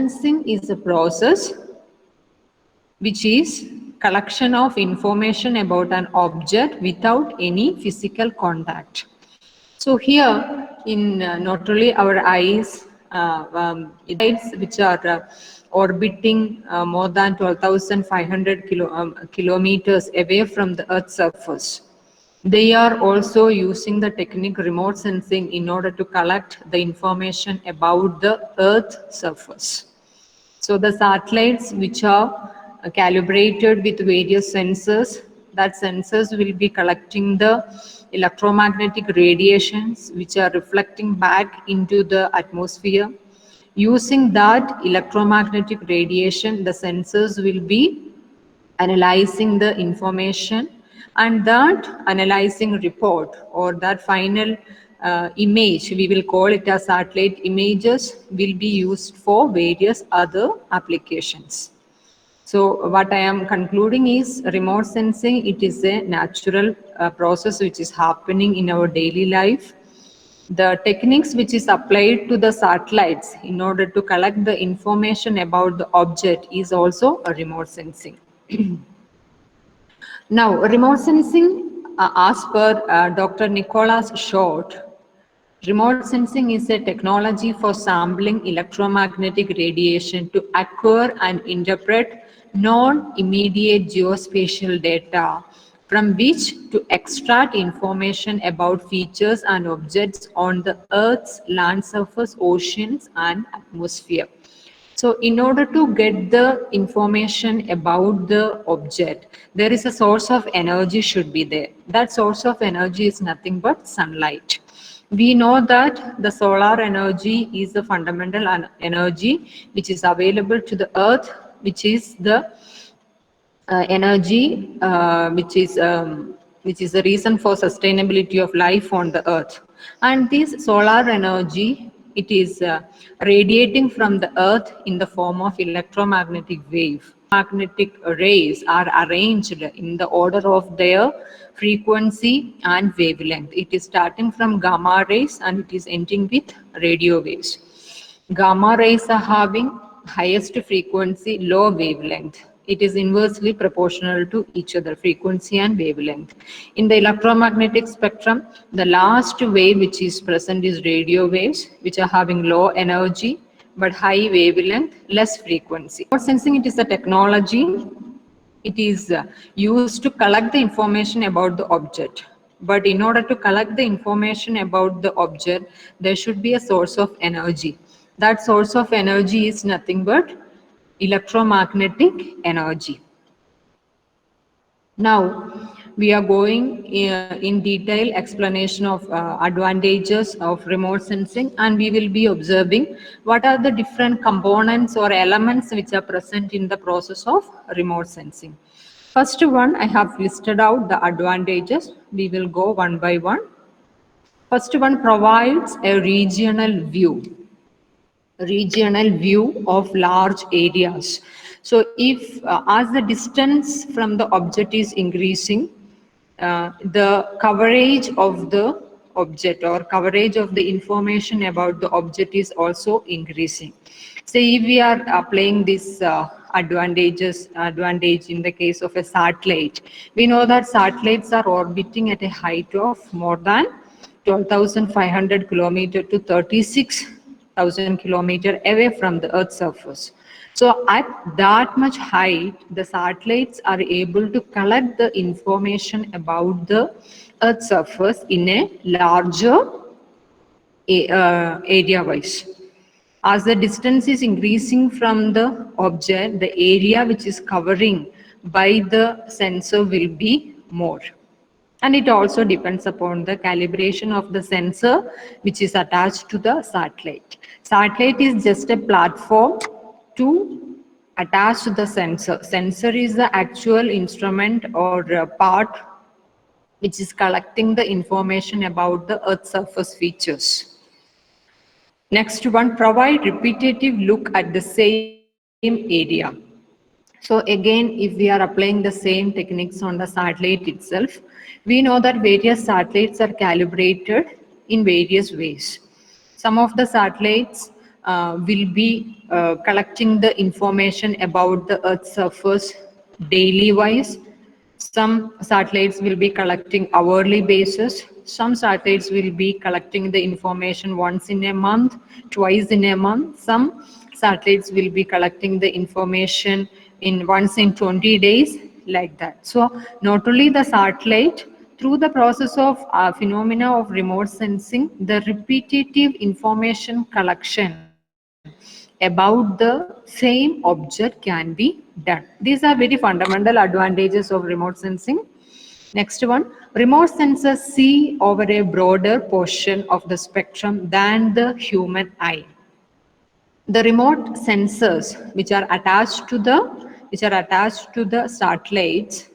sensing is a process which is collection of information about an object without any physical contact. So here, in not only our eyes, lights which are orbiting more than 12,500 kilometers away from the Earth's surface, they are also using the technique remote sensing in order to collect the information about the Earth's surface. So the satellites which are calibrated with various sensors, that sensors will be collecting the electromagnetic radiations which are reflecting back into the atmosphere. Using that electromagnetic radiation, the sensors will be analyzing the information, and that analyzing report or that final image, we will call it as satellite images, will be used for various other applications. So what I am concluding is remote sensing, it is a natural process which is happening in our daily life. The techniques which is applied to the satellites in order to collect the information about the object is also a remote sensing. Now, remote sensing, as per Dr. Nicholas Short, remote sensing is a technology for sampling electromagnetic radiation to acquire and interpret non-immediate geospatial data from which to extract information about features and objects on the Earth's land surface, oceans, and atmosphere. So in order to get the information about the object, there is a source of energy should be there. That source of energy is nothing but sunlight. We know that the solar energy is the fundamental energy which is available to the earth, which is the energy which is the reason for sustainability of life on the earth. And this solar energy, it is radiating from the earth in the form of electromagnetic wave. Magnetic rays are arranged in the order of their frequency and wavelength. It is starting from gamma rays and it is ending with radio waves. Gamma rays are having highest frequency, low wavelength. It is inversely proportional to each other, frequency and wavelength. In the electromagnetic spectrum, the last wave which is present is radio waves, which are having low energy but high wavelength, less frequency. Remote sensing, it is a technology. It is used to collect the information about the object. But in order to collect the information about the object, there should be a source of energy. That source of energy is nothing but electromagnetic energy. Now, we are going in detail explanation of advantages of remote sensing, and we will be observing what are the different components or elements which are present in the process of remote sensing. First one, I have listed out the advantages. We will go one by one. First one, provides a regional view of large areas. So if as the distance from the object is increasing, the coverage of the object or coverage of the information about the object is also increasing. Say if we are applying this advantage in the case of a satellite, we know that satellites are orbiting at a height of more than 12,500 kilometers to 36,000 kilometers away from the Earth's surface. So at that much height, the satellites are able to collect the information about the Earth's surface in a larger area-wise. As the distance is increasing from the object, the area which is covering by the sensor will be more. And it also depends upon the calibration of the sensor which is attached to the satellite. Satellite is just a platform to attach to the sensor. Sensor is the actual instrument or part which is collecting the information about the Earth's surface features. Next one, provide repetitive look at the same area. So again, if we are applying the same techniques on the satellite itself, we know that various satellites are calibrated in various ways. Some of the satellites will be collecting the information about the Earth's surface daily wise. Some satellites will be collecting hourly basis. Some satellites will be collecting the information once in a month, twice in a month. Some satellites will be collecting the information in once in 20 days, like that. So not only the satellite, through the process of phenomena of remote sensing, the repetitive information collection about the same object can be done. These are very fundamental advantages of remote sensing. Next one, remote sensors see over a broader portion of the spectrum than the human eye. The remote sensors which are attached to the satellites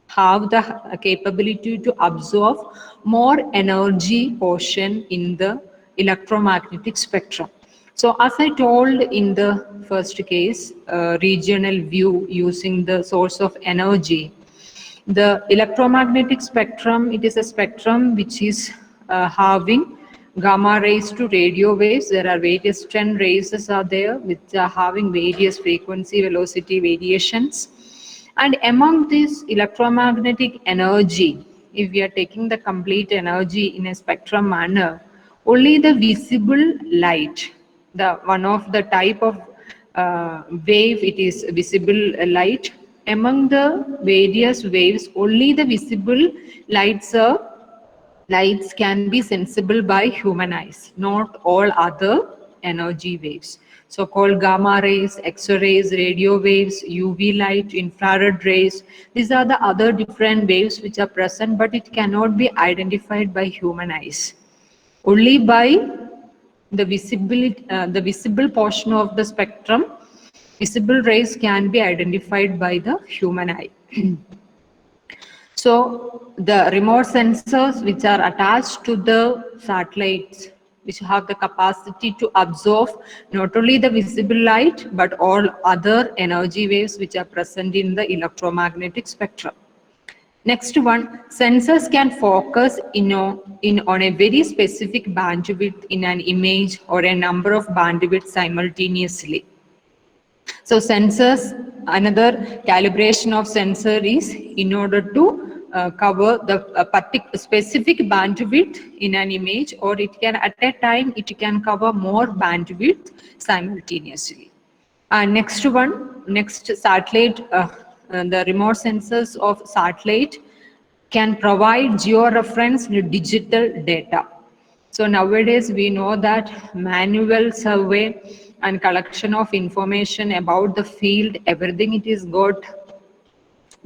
have the capability to absorb more energy portion in the electromagnetic spectrum. So as I told in the first case, regional view using the source of energy, the electromagnetic spectrum, it is a spectrum which is having gamma rays to radio waves. There are various 10 rays are there which are having various frequency velocity variations. And among this electromagnetic energy, if we are taking the complete energy in a spectrum manner, only the visible light, the one of the type of wave, it is visible light. Among the various waves, only the visible lights can be sensible by human eyes, not all other energy waves. So called gamma rays, X-rays, radio waves, UV light, infrared rays. These are the other different waves which are present, but it cannot be identified by human eyes. Only by the visible portion of the spectrum, visible rays can be identified by the human eye. So the remote sensors which are attached to the satellites, which have the capacity to absorb not only the visible light but all other energy waves which are present in the electromagnetic spectrum. Next one, sensors can focus on a very specific bandwidth in an image or a number of bandwidths simultaneously. So sensors, another calibration of sensor is in order to cover the specific bandwidth in an image, or it can at a time it can cover more bandwidth simultaneously. Next one, next satellite, the remote sensors of satellite can provide georeferenced digital data. So nowadays we know that manual survey and collection of information about the field, everything it is got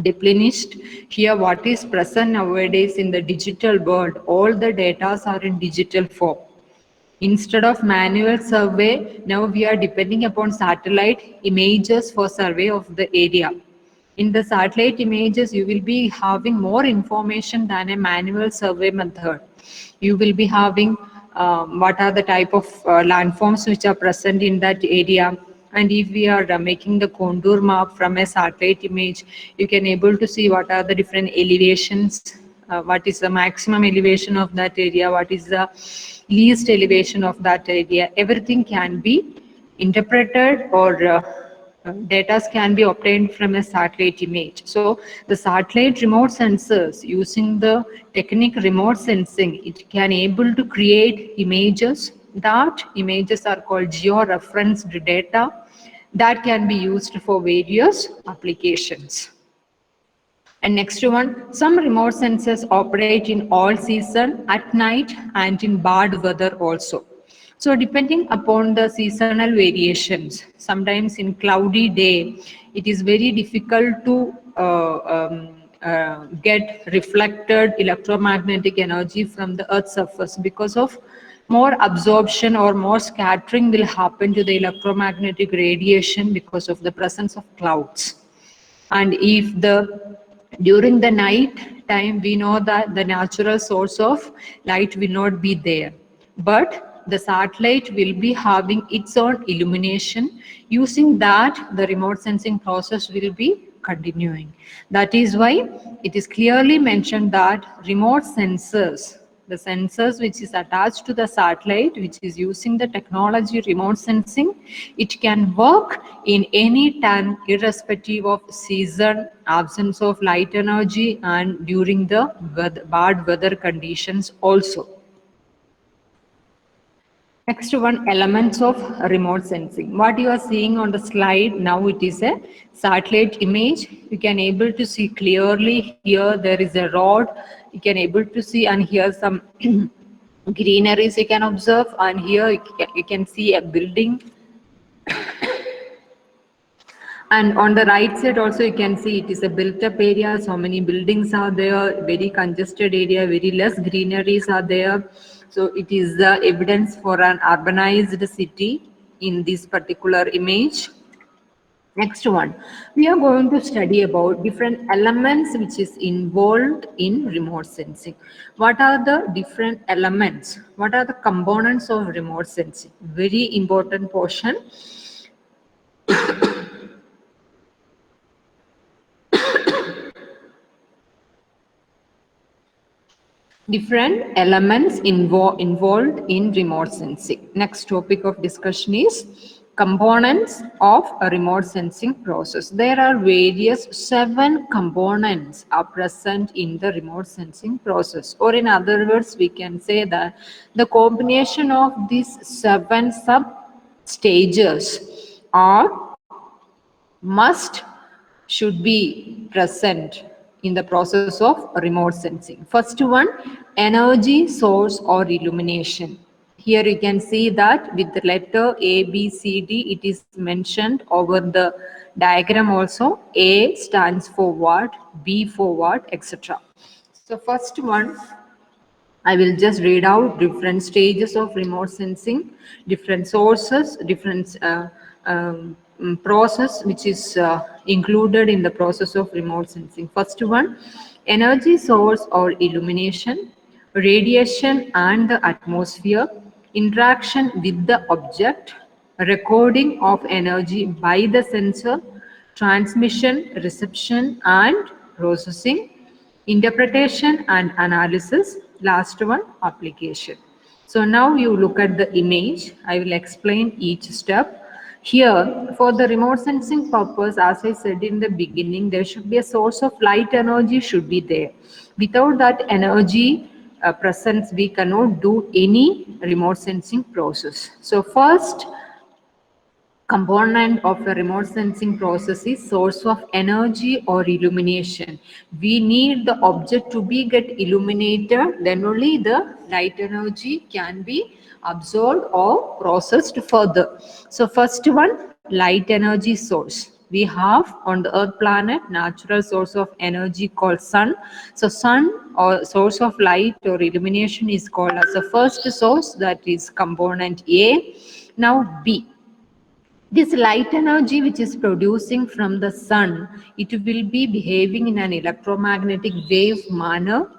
deplenished. Here what is present nowadays in the digital world, all the data are in digital form. Instead of manual survey, now we are depending upon satellite images for survey of the area. In the satellite images, you will be having more information than a manual survey method. You will be having what are the type of landforms which are present in that area. And if we are making the contour map from a satellite image, you can able to see what are the different elevations, what is the maximum elevation of that area, what is the least elevation of that area. Everything can be interpreted, or data can be obtained from a satellite image. So the satellite remote sensors, using the technique remote sensing, it can able to create images. That images are called georeferenced data that can be used for various applications. And next one, some remote sensors operate in all season, at night, and in bad weather also. So depending upon the seasonal variations, sometimes in cloudy day, it is very difficult to get reflected electromagnetic energy from the Earth's surface, because of more absorption or more scattering will happen to the electromagnetic radiation because of the presence of clouds. And if during the night time, we know that the natural source of light will not be there, but the satellite will be having its own illumination. Using that, the remote sensing process will be continuing. That is why it is clearly mentioned that remote sensors the sensors which is attached to the satellite, which is using the technology remote sensing. It can work in any time, irrespective of season, absence of light energy, and during the bad weather conditions also. Next one, elements of remote sensing. What you are seeing on the slide now, it is a satellite image. You can able to see clearly here there is a rod. You can able to see, and here some greeneries you can observe, and here you can see a building. And on the right side also you can see it is a built up area, so many buildings are there, very congested area, very less greeneries are there. So it is the evidence for an urbanized city in this particular image. Next one, we are going to study about different elements which is involved in remote sensing. What are the different elements? What are the components of remote sensing? Very important portion. Different elements involved in remote sensing. Next topic of discussion is components of a remote sensing process. There are various 7 components are present in the remote sensing process, or in other words we can say that the combination of these 7 sub stages are should be present in the process of remote sensing. First one, energy source or illumination. Here you can see that with the letter A, B, C, D, it is mentioned over the diagram also. A stands for what, B for what, etc. So first one, I will just read out different stages of remote sensing, different sources, different process which is included in the process of remote sensing. First one, energy source or illumination, radiation and the atmosphere, interaction with the object, recording of energy by the sensor, transmission, reception and processing, interpretation and analysis, last one, application. So now you look at the image. I will explain each step. Here, for the remote sensing purpose, as I said in the beginning, there should be a source of light energy should be there. Without that energy presence, we cannot do any remote sensing process. So first, component of a remote sensing process is source of energy or illumination. We need the object to be get illuminated, then only the light energy can be absorbed or processed further. So first one, light energy source. We have on the earth planet natural source of energy called sun. So sun or source of light or illumination is called as the first source, that is component A. Now B. This light energy which is producing from the sun, it will be behaving in an electromagnetic wave manner.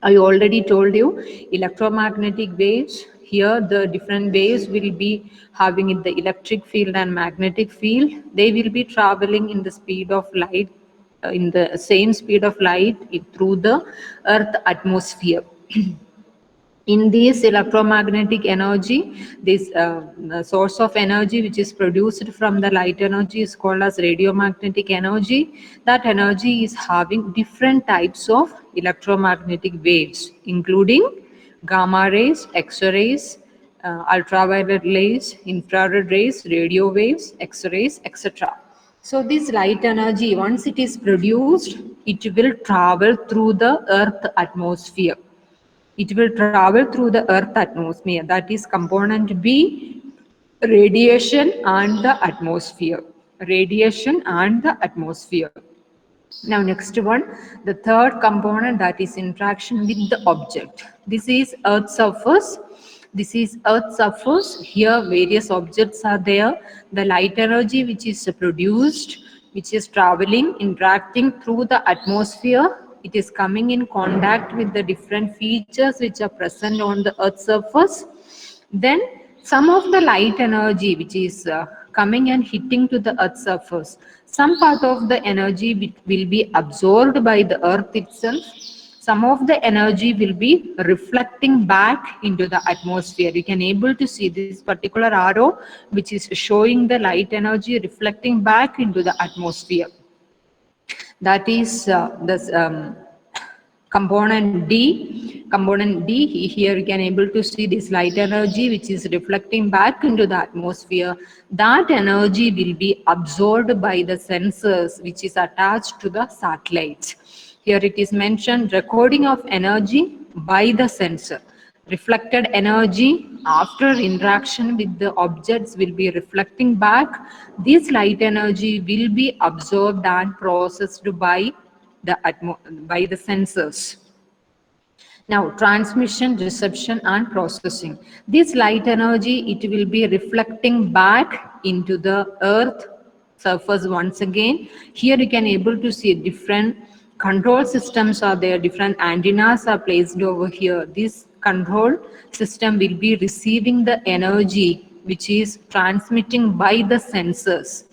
I already told you electromagnetic waves. Here the different waves will be having in the electric field and magnetic field. They will be traveling in the speed of light, in the same speed of light through the earth atmosphere. In this electromagnetic energy, this source of energy which is produced from the light energy is called as radiomagnetic energy. That energy is having different types of electromagnetic waves, including gamma rays, X-rays, ultraviolet rays, infrared rays, radio waves, X-rays, etc. So this light energy, once it is produced, it will travel through the earth atmosphere. It will travel through the earth atmosphere. That is component B, radiation and the atmosphere. Radiation and the atmosphere. Now next one, the third component, that is interaction with the object. This is earth surface. This is earth surface. Here various objects are there. The light energy which is produced, which is traveling, interacting through the atmosphere, it is coming in contact with the different features which are present on the earth surface. Then some of the light energy which is coming and hitting to the earth surface, some part of the energy will be absorbed by the earth itself. Some of the energy will be reflecting back into the atmosphere. You can able to see this particular arrow, which is showing the light energy reflecting back into the atmosphere. That is this component D. Component D, here you can able to see this light energy which is reflecting back into the atmosphere. That energy will be absorbed by the sensors which is attached to the satellites. Here it is mentioned recording of energy by the sensor. Reflected energy after interaction with the objects will be reflecting back. This light energy will be absorbed and processed by the sensors. Now, transmission, reception, and processing. This light energy, it will be reflecting back into the earth surface once again. Here you can able to see different control systems are there, different antennas are placed over here. This control system will be receiving the energy which is transmitting by the sensors.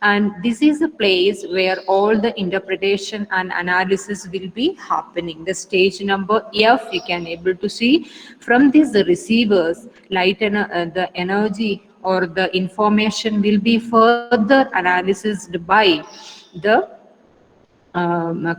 And this is a place where all the interpretation and analysis will be happening. The stage number F, you can able to see from these receivers, the energy or the information will be further analyzed by the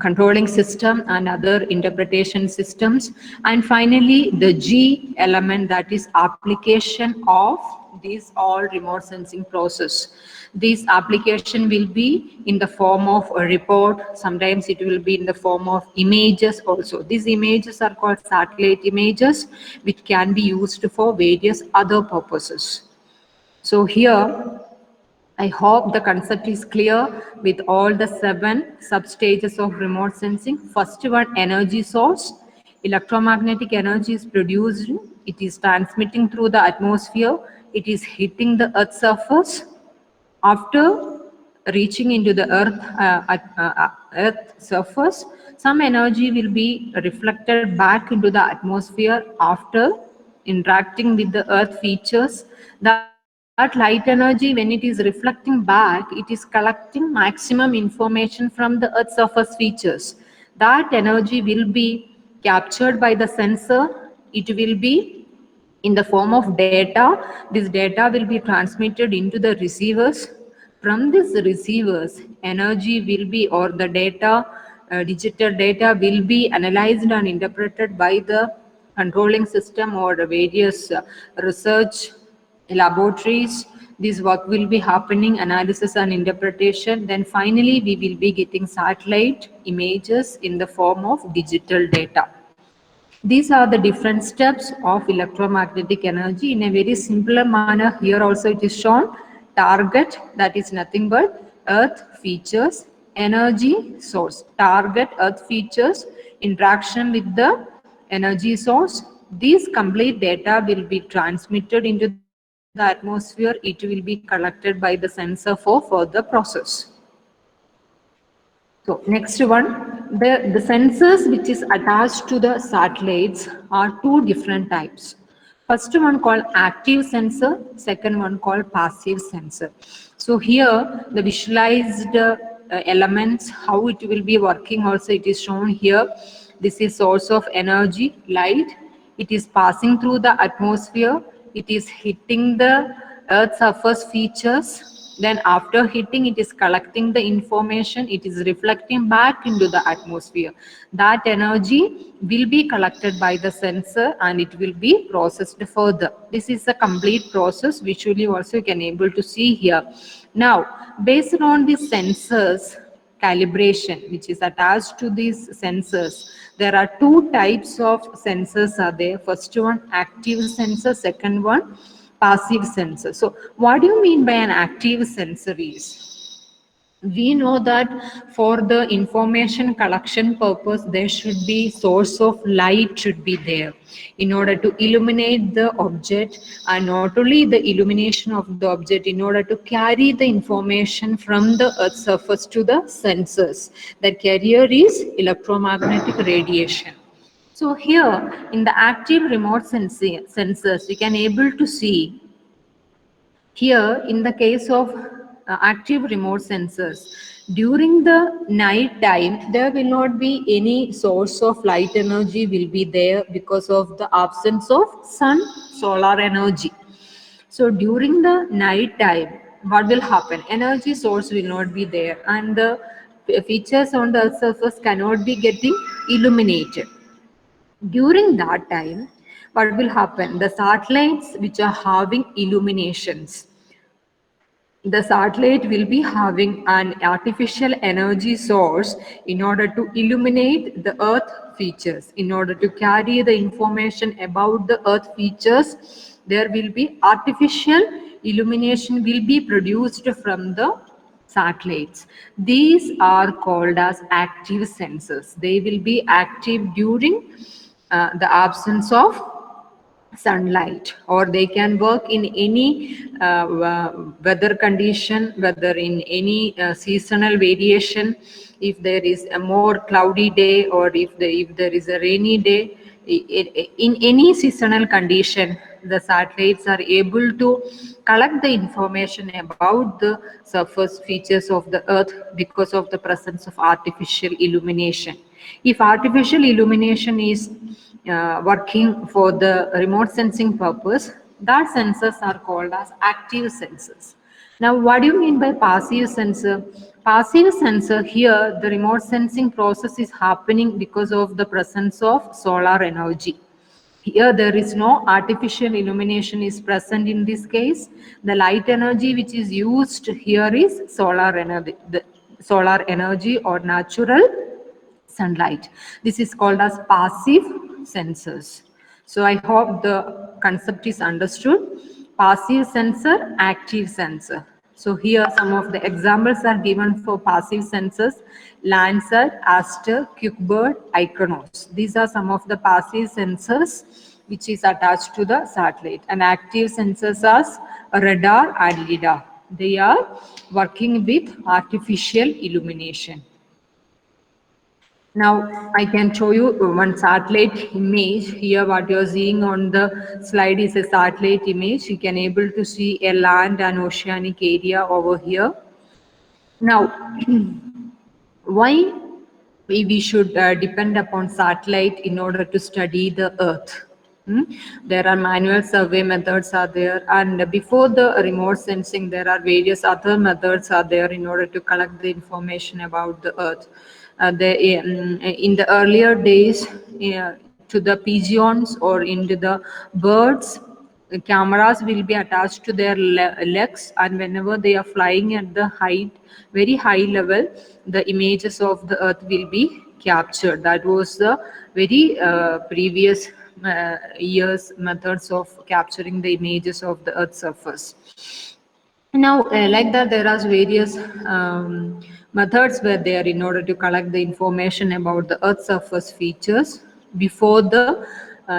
controlling system and other interpretation systems. And finally, the G element, that is application of this all remote sensing process. This application will be in the form of a report. Sometimes it will be in the form of images also. These images are called satellite images, which can be used for various other purposes. So here, I hope the concept is clear with all the 7 substages of remote sensing. First one, energy source. Electromagnetic energy is produced. It is transmitting through the atmosphere. It is hitting the earth surface. After reaching into the earth surface, some energy will be reflected back into the atmosphere after interacting with the earth features. That light energy, when it is reflecting back, it is collecting maximum information from the earth surface features. That energy will be captured by the sensor. It will be in the form of data. This data will be transmitted into the receivers. From these receivers, energy will be, or the data, digital data will be analyzed and interpreted by the controlling system or various research laboratories. This work will be happening, analysis and interpretation. Then finally, we will be getting satellite images in the form of digital data. These are the different steps of electromagnetic energy in a very simpler manner. Here also it is shown target, that is nothing but earth features, energy source, target earth features, interaction with the energy source. These complete data will be transmitted into the atmosphere. It will be collected by the sensor for further process. So next one, the sensors which is attached to the satellites are 2 different types. First one called active sensor, second one called passive sensor. So here the visualized elements, how it will be working also it is shown here. This is source of energy, light. It is passing through the atmosphere. It is hitting the earth surface features. Then after hitting, it is collecting the information. It is reflecting back into the atmosphere. That energy will be collected by the sensor and it will be processed further. This is a complete process. Visually also you can able to see here. Now, based on the sensors calibration which is attached to these sensors, there are 2 types of sensors are there. First one, active sensor. Second one, passive sensor. So what do you mean by an active sensor is? We know that for the information collection purpose, there should be source of light should be there in order to illuminate the object, and not only the illumination of the object, in order to carry the information from the earth surface to the sensors. The carrier is electromagnetic radiation. So here in the active remote sensors, you can able to see here in the case of active remote sensors. During the night time, there will not be any source of light energy will be there because of the absence of sun solar energy. So during the night time, what will happen? Energy source will not be there, and the features on the earth surface cannot be getting illuminated. During that time, what will happen? The satellites which are having illuminations, the satellite will be having an artificial energy source in order to illuminate the earth features. In order to carry the information about the earth features, there will be artificial illumination will be produced from the satellites. These are called as active sensors. They will be active during the absence of sunlight, or they can work in any weather condition, whether in any seasonal variation. If there is a more cloudy day, or if there is a rainy day, in any seasonal condition, the satellites are able to collect the information about the surface features of the earth because of the presence of artificial illumination. If artificial illumination is working for the remote sensing purpose, that sensors are called as active sensors. Now, what do you mean by passive sensor? Passive sensor, here the remote sensing process is happening because of the presence of solar energy. Here there is no artificial illumination is present in this case. The light energy which is used here is solar energy, the solar energy or natural sunlight. This is called as passive sensors. So I hope the concept is understood. Passive sensor, active sensor. So here some of the examples are given for passive sensors: Landsat, Aster, Cuckbird, Iconos. These are some of the passive sensors which is attached to the satellite. And active sensors are radar and lidar. They are working with artificial illumination. Now I can show you one satellite image. Here what you're seeing on the slide is a satellite image. You can able to see a land and oceanic area over here. Now, why we should depend upon satellite in order to study the earth? Hmm? There are manual survey methods are there, and before the remote sensing there are various other methods are there in order to collect the information about the earth. In the earlier days, to the pigeons or into the birds, cameras will be attached to their legs, and whenever they are flying at the height, very high level, the images of the earth will be captured. That was the very previous years methods of capturing the images of the earth surface. Now, like that, there are various methods where they are in order to collect the information about the Earth surface features before the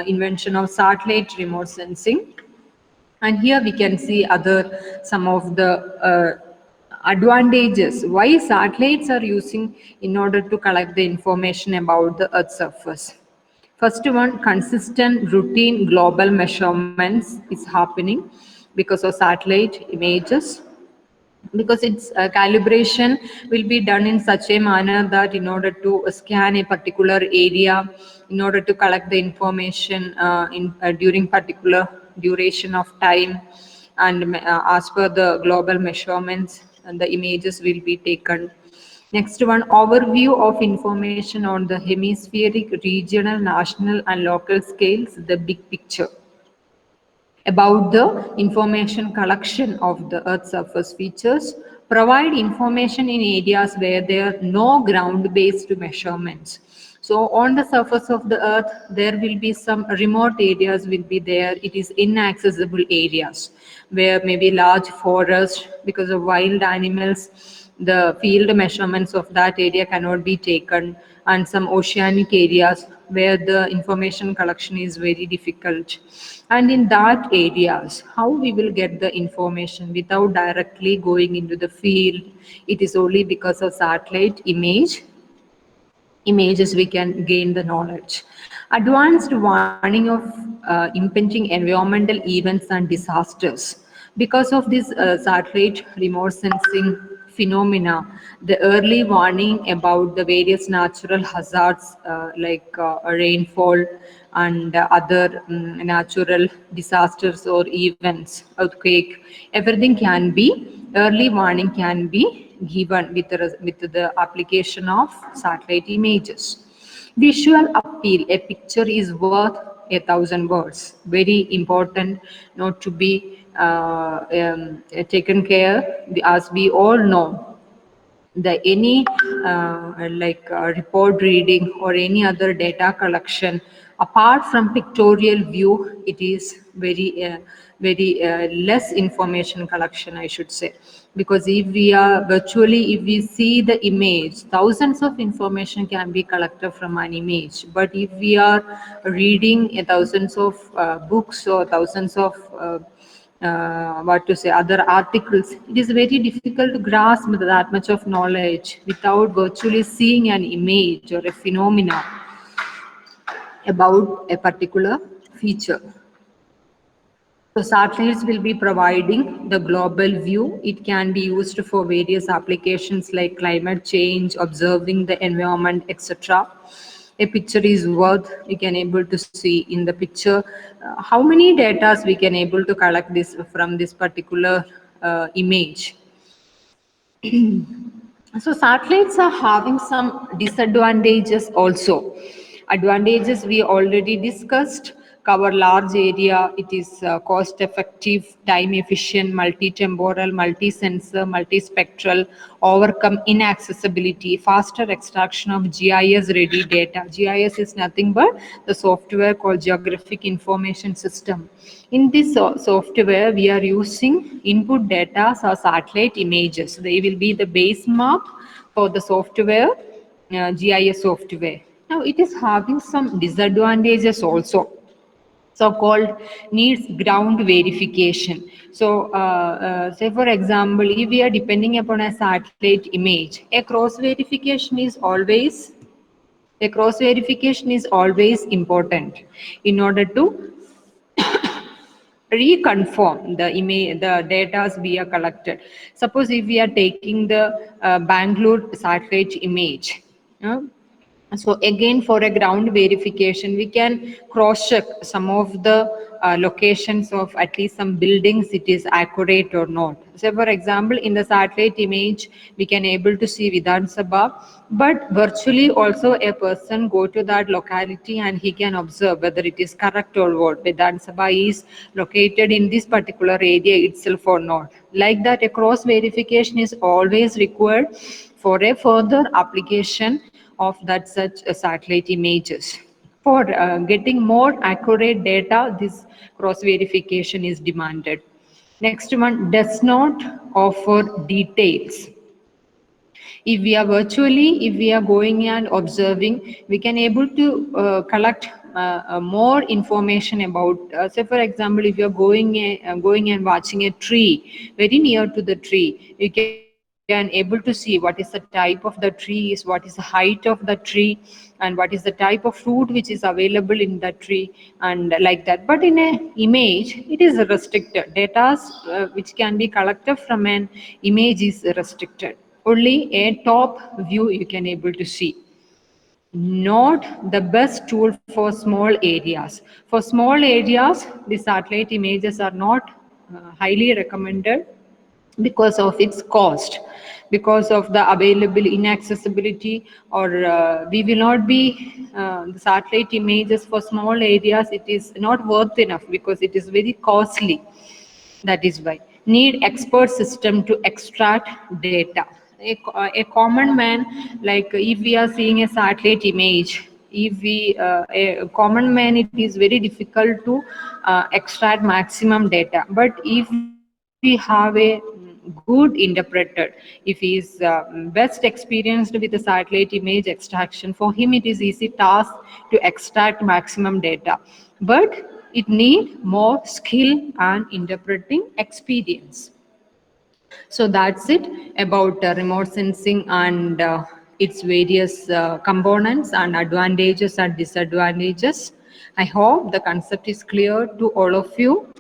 invention of satellite remote sensing. And here we can see other some of the advantages why satellites are using in order to collect the information about the Earth surface. First one, consistent routine global measurements is happening because of satellite images, because its calibration will be done in such a manner that in order to scan a particular area, in order to collect the information during particular duration of time, and as per the global measurements, and the images will be taken. Next one, overview of information on the hemispheric, regional, national and local scales, the big picture about the information collection of the Earth surface features, provide information in areas where there are no ground-based measurements. So on the surface of the Earth, there will be some remote areas will be there. It is inaccessible areas where maybe large forests, because of wild animals, the field measurements of that area cannot be taken, and some oceanic areas where the information collection is very difficult. And in that areas, how we will get the information without directly going into the field? It is only because of satellite images we can gain the knowledge. Advanced warning of impending environmental events and disasters. Because of this satellite remote sensing phenomena, the early warning about the various natural hazards like rainfall and other natural disasters or events, earthquake, everything can be, early warning can be given with the application of satellite images. Visual appeal, a picture is worth 1,000 words. Very important not to be taken care, as we all know the any report reading or any other data collection apart from pictorial view, it is very less information collection, I should say, because if we are virtually, if we see the image, thousands of information can be collected from an image, but if we are reading thousands of books or thousands of what to say, other articles, it is very difficult to grasp that much of knowledge without virtually seeing an image or a phenomena about a particular feature. So satellites will be providing the global view. It can be used for various applications like climate change, observing the environment, etc. A picture is worth, you can able to see in the picture how many data we can able to collect this from this particular image. So satellites are having some disadvantages also. Advantages we already discussed, cover large area, it is cost effective, time efficient, multi-temporal, multi-sensor, multispectral, overcome inaccessibility, faster extraction of GIS ready data. GIS is nothing but the software called Geographic Information System. In this software, we are using input data or satellite images. They will be the base map for the software, GIS software. Now, it is having some disadvantages also. So-called needs ground verification. So, say for example, if we are depending upon a satellite image, a cross verification is always important in order to reconfirm the image, the data we are collected. Suppose if we are taking the Bangalore satellite image, uh, so again, for a ground verification, we can cross-check some of the locations of at least some buildings, it is accurate or not. So for example, in the satellite image, we can able to see Vidhan Sabha, but virtually also a person go to that locality and he can observe whether it is correct or what. Vidhan Sabha is located in this particular area itself or not. Like that, a cross verification is always required for a further application of that such satellite images. For getting more accurate data, this cross verification is demanded. Next one, does not offer details. If we are going and observing, we can able to collect more information about, say for example, if you are going and watching a tree, very near to the tree, you can able to see what is the type of the tree, what is the height of the tree, and what is the type of fruit which is available in that tree, and like that. But in a image, it is restricted. Data which can be collected from an image is restricted. Only a top view you can able to see. Not the best tool for small areas. For small areas, the satellite images are not highly recommended because of its cost, because of the available inaccessibility, or we will not be the satellite images for small areas, it is not worth enough because it is very costly. That is why need expert system to extract data. A common man, like if we are seeing a satellite image, if we a common man, it is very difficult to extract maximum data. But if we have a good interpreter, if he is best experienced with the satellite image extraction, for him it is easy task to extract maximum data, but it need more skill and interpreting experience. So that's it about remote sensing and its various components and advantages and disadvantages. I hope the concept is clear to all of you.